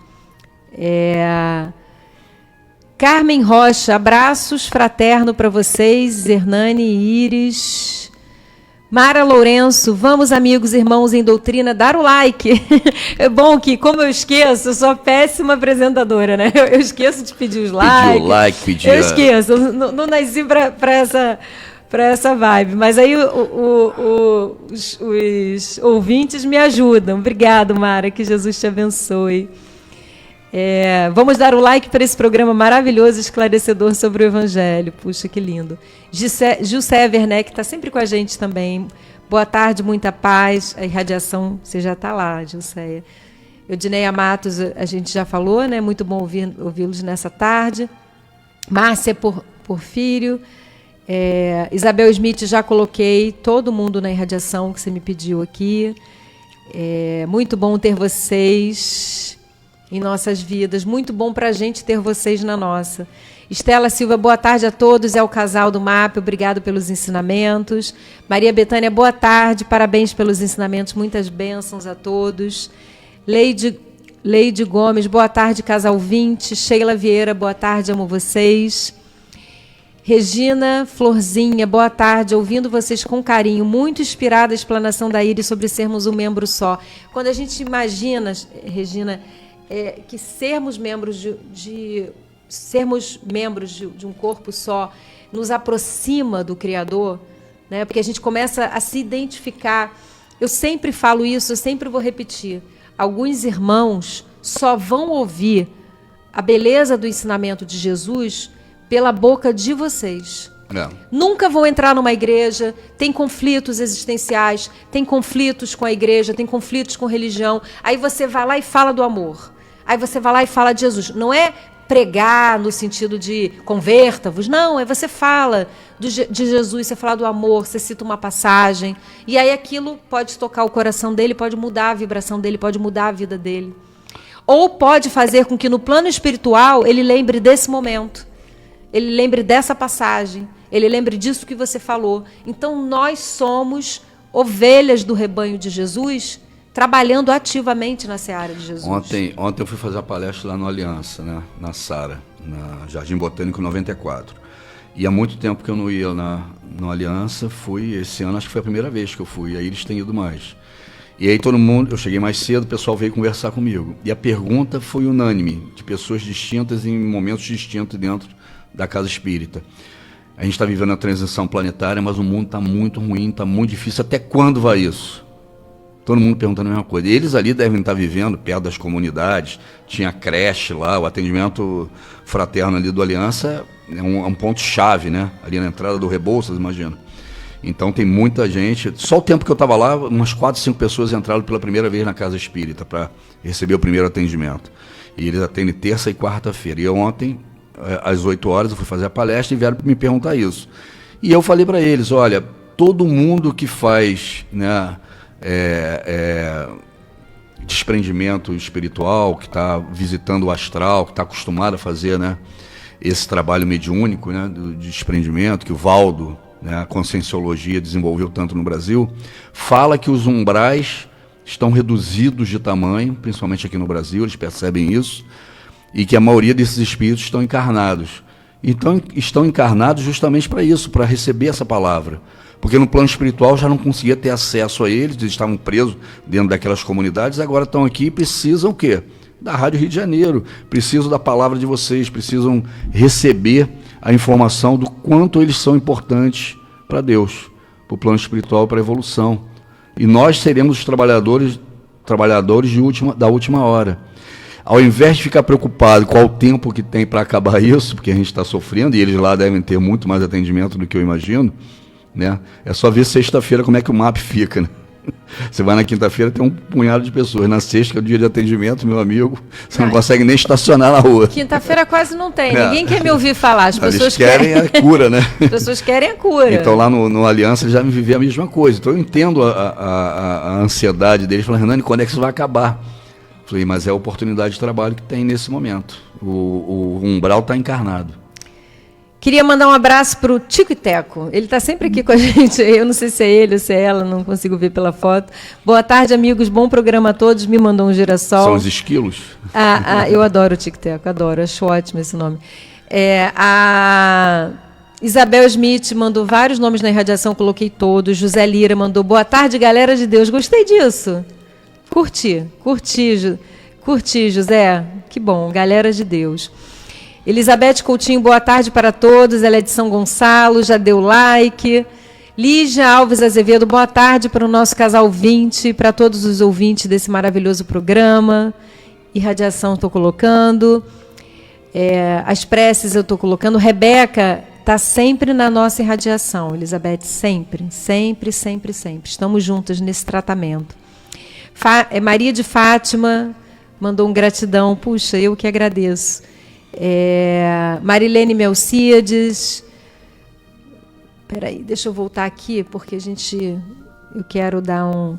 Carmen Rocha, abraços fraterno para vocês, Hernani e Iris. Mara Lourenço, vamos amigos, irmãos em doutrina, dar o like. É bom que, como eu esqueço, eu sou péssima apresentadora, né? Eu esqueço de pedir os likes. Pedir o like, pedir... Eu esqueço, não nasci para essa vibe. Mas aí os ouvintes me ajudam. Obrigado, Mara, que Jesus te abençoe. Vamos dar o like para esse programa maravilhoso e esclarecedor sobre o Evangelho. Puxa, que lindo. Gilcé Werneck está sempre com a gente também. Boa tarde, muita paz. A irradiação, você já está lá, Gilcé. Eudineia Matos, a gente já falou, né? Muito bom ouvi-los nessa tarde. Márcia Porfírio. Isabel Smith, já coloquei todo mundo na irradiação que você me pediu aqui. Muito bom ter vocês em nossas vidas. Muito bom para a gente ter vocês na nossa. Estela Silva, boa tarde a todos. É o casal do MAP, obrigado pelos ensinamentos. Maria Betânia, boa tarde. Parabéns pelos ensinamentos, muitas bênçãos a todos. Leide Gomes, boa tarde, casal 20. Sheila Vieira, boa tarde, amo vocês. Regina Florzinha, boa tarde, ouvindo vocês com carinho, muito inspirada a explanação da Iris sobre sermos um membro só. Quando a gente imagina, Regina, que sermos membros de um corpo só nos aproxima do Criador, né? Porque a gente começa a se identificar. Eu sempre falo isso, eu sempre vou repetir. Alguns irmãos só vão ouvir a beleza do ensinamento de Jesus pela boca de vocês. Nunca vão entrar numa igreja, tem conflitos existenciais, tem conflitos com a igreja, tem conflitos com religião. Aí você vai lá e fala do amor. Aí você vai lá e fala de Jesus. Não é pregar no sentido de converta-vos, não, você fala de Jesus, você fala do amor, você cita uma passagem, e aí aquilo pode tocar o coração dele, pode mudar a vibração dele, pode mudar a vida dele. Ou pode fazer com que no plano espiritual ele lembre desse momento, ele lembre dessa passagem, ele lembre disso que você falou. Então nós somos ovelhas do rebanho de Jesus, trabalhando ativamente na seara de Jesus. Ontem eu fui fazer a palestra lá no Aliança, né, na Sara, na Jardim Botânico 94. E há muito tempo que eu não ia no Aliança, esse ano acho que foi a primeira vez que eu fui, aí eles têm ido mais. E aí eu cheguei mais cedo, o pessoal veio conversar comigo. E a pergunta foi unânime, de pessoas distintas em momentos distintos dentro da casa espírita. A gente está vivendo a transição planetária, mas o mundo está muito ruim, está muito difícil. Até quando vai isso? Todo mundo perguntando a mesma coisa. E eles ali devem estar vivendo perto das comunidades, tinha creche lá, o atendimento fraterno ali do Aliança é um ponto-chave, né? Ali na entrada do Rebouças, imagina. Então tem muita gente. Só o tempo que eu estava lá, umas 4, 5 pessoas entraram pela primeira vez na casa espírita para receber o primeiro atendimento. E eles atendem terça e quarta-feira. E ontem, às 8 horas, eu fui fazer a palestra e vieram me perguntar isso. E eu falei para eles, olha, todo mundo que faz, né, desprendimento espiritual, que está visitando o astral, que está acostumado a fazer, né, esse trabalho mediúnico, né, de desprendimento, que o Valdo, né, a Conscienciologia desenvolveu tanto no Brasil, fala que os umbrais estão reduzidos de tamanho, principalmente aqui no Brasil, eles percebem isso, e que a maioria desses espíritos estão encarnados. Então, estão encarnados justamente para isso, para receber essa palavra, Porque no plano espiritual já não conseguia ter acesso a eles estavam presos dentro daquelas comunidades, agora estão aqui e precisam o quê? Da Rádio Rio de Janeiro, precisam da palavra de vocês, precisam receber a informação do quanto eles são importantes para Deus, para o plano espiritual, para a evolução. E nós seremos os trabalhadores da última hora. Ao invés de ficar preocupado com o tempo que tem para acabar isso, porque a gente está sofrendo, e eles lá devem ter muito mais atendimento do que eu imagino, né? É só ver sexta-feira como é que o MAP fica, né? Você vai na quinta-feira, tem um punhado de pessoas. Na sexta, que é o dia de atendimento, meu amigo, você não consegue nem estacionar na rua. Quinta-feira quase não tem. Ninguém quer me ouvir falar. As pessoas querem a cura, né? As pessoas querem a cura. Então, lá no Aliança, eles já me viver a mesma coisa. Então, eu entendo a ansiedade deles. Falando, Hernani, quando é que isso vai acabar? Falei, mas é a oportunidade de trabalho que tem nesse momento. O umbral está encarnado. Queria mandar um abraço para o Tico e Teco. Ele está sempre aqui com a gente. Eu não sei se é ele ou se é ela, não consigo ver pela foto. Boa tarde, amigos. Bom programa a todos. Me mandou um girassol. São os esquilos? Eu adoro o Tico e Teco, adoro. Acho ótimo esse nome. A Isabel Smith mandou vários nomes na irradiação, coloquei todos. José Lira mandou boa tarde, galera de Deus. Gostei disso. Curti, José. Que bom, galera de Deus. Elizabeth Coutinho, boa tarde para todos. Ela é de São Gonçalo, já deu like. Lígia Alves Azevedo, boa tarde para o nosso casal 20, para todos os ouvintes desse maravilhoso programa. Irradiação estou colocando. As preces eu estou colocando. Rebeca está sempre na nossa irradiação, Elizabeth, sempre. Estamos juntas nesse tratamento. Maria de Fátima mandou um gratidão. Puxa, eu que agradeço. Marilene Melcíades. Peraí, deixa eu voltar aqui, porque eu quero dar um...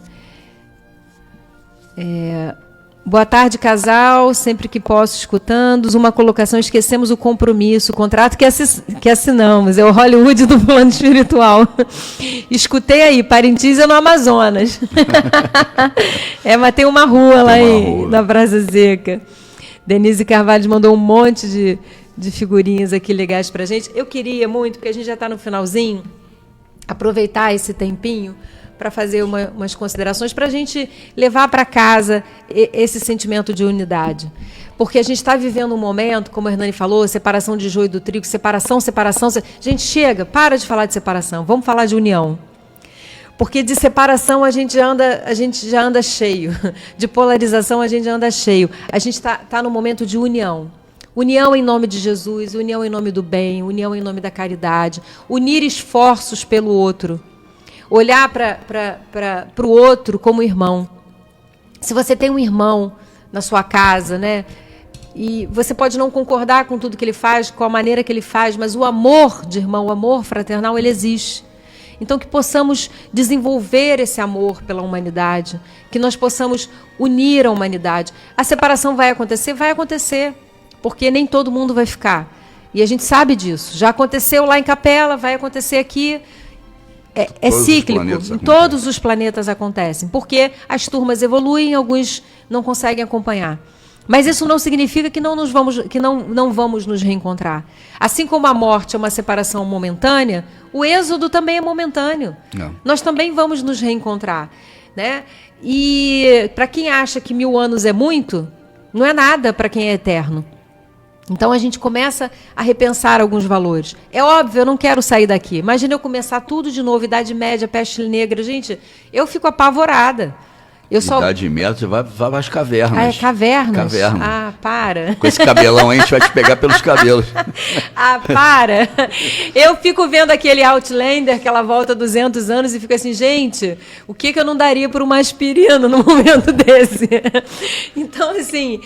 Boa tarde, casal, sempre que posso, escutando. Uma colocação, esquecemos o compromisso, o contrato que assinamos, é o Hollywood do plano espiritual. Escutei aí, Parintins é no Amazonas. Mas tem uma rua lá na Brasa Seca. Denise Carvalho mandou um monte de figurinhas aqui legais para a gente. Eu queria muito, porque a gente já está no finalzinho, aproveitar esse tempinho para fazer umas considerações, para a gente levar para casa esse sentimento de unidade. Porque a gente está vivendo um momento, como a Hernani falou, separação de joio do trigo, separação. Gente, chega, para de falar de separação, vamos falar de união. Porque de separação a gente já anda cheio, de polarização a gente já anda cheio. A gente está no momento de união. União em nome de Jesus, união em nome do bem, união em nome da caridade, unir esforços pelo outro, olhar para o outro como irmão. Se você tem um irmão na sua casa, né, e você pode não concordar com tudo que ele faz, com a maneira que ele faz, mas o amor de irmão, o amor fraternal, ele existe. Então, que possamos desenvolver esse amor pela humanidade, que nós possamos unir a humanidade. A separação vai acontecer, porque nem todo mundo vai ficar. E a gente sabe disso. Já aconteceu lá em Capela, vai acontecer aqui. É cíclico. Em todos os planetas acontecem, porque as turmas evoluem, alguns não conseguem acompanhar. Mas isso não significa que não vamos nos reencontrar. Assim como a morte é uma separação momentânea, o êxodo também é momentâneo. Não. Nós também vamos nos reencontrar, né? E para quem acha que 1000 anos é muito, não é nada para quem é eterno. Então a gente começa a repensar alguns valores. É óbvio, eu não quero sair daqui. Imagina eu começar tudo de novo, Idade Média, Peste Negra. Gente, eu fico apavorada. Idade Média, você vai para as cavernas. Cavernas? Cavernas. Ah, para. Com esse cabelão aí, a gente vai te pegar pelos cabelos. Para. Eu fico vendo aquele Outlander, aquela volta 200 anos, e fico assim, gente, o que eu não daria por uma aspirina num momento desse? Então, assim,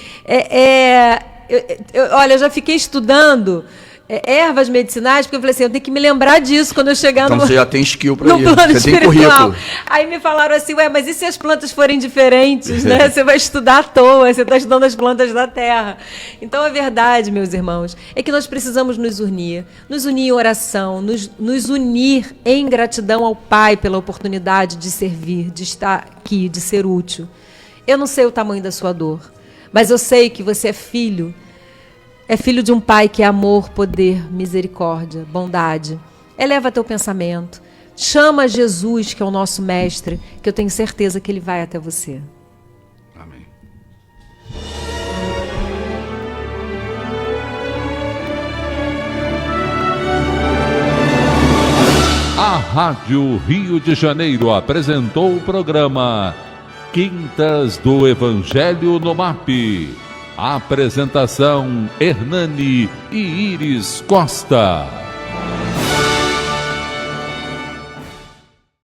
olha, eu já fiquei estudando ervas medicinais, porque eu falei assim, eu tenho que me lembrar disso quando eu chegar então você já tem skill para isso, plano você espiritual. Tem currículo. Aí me falaram assim, mas e se as plantas forem diferentes, né? Você vai estudar à toa, você está estudando as plantas da terra. Então a verdade, meus irmãos, é que nós precisamos nos unir em oração, nos unir em gratidão ao Pai pela oportunidade de servir, de estar aqui, de ser útil. Eu não sei o tamanho da sua dor, mas eu sei que você é filho de um Pai que é amor, poder, misericórdia, bondade. Eleva teu pensamento, Chama Jesus, que é o nosso mestre, que eu tenho certeza que ele vai até você. Amém. A Rádio Rio de Janeiro apresentou o programa Quintas do Evangelho no MAP. Apresentação: Hernani e Iris Costa.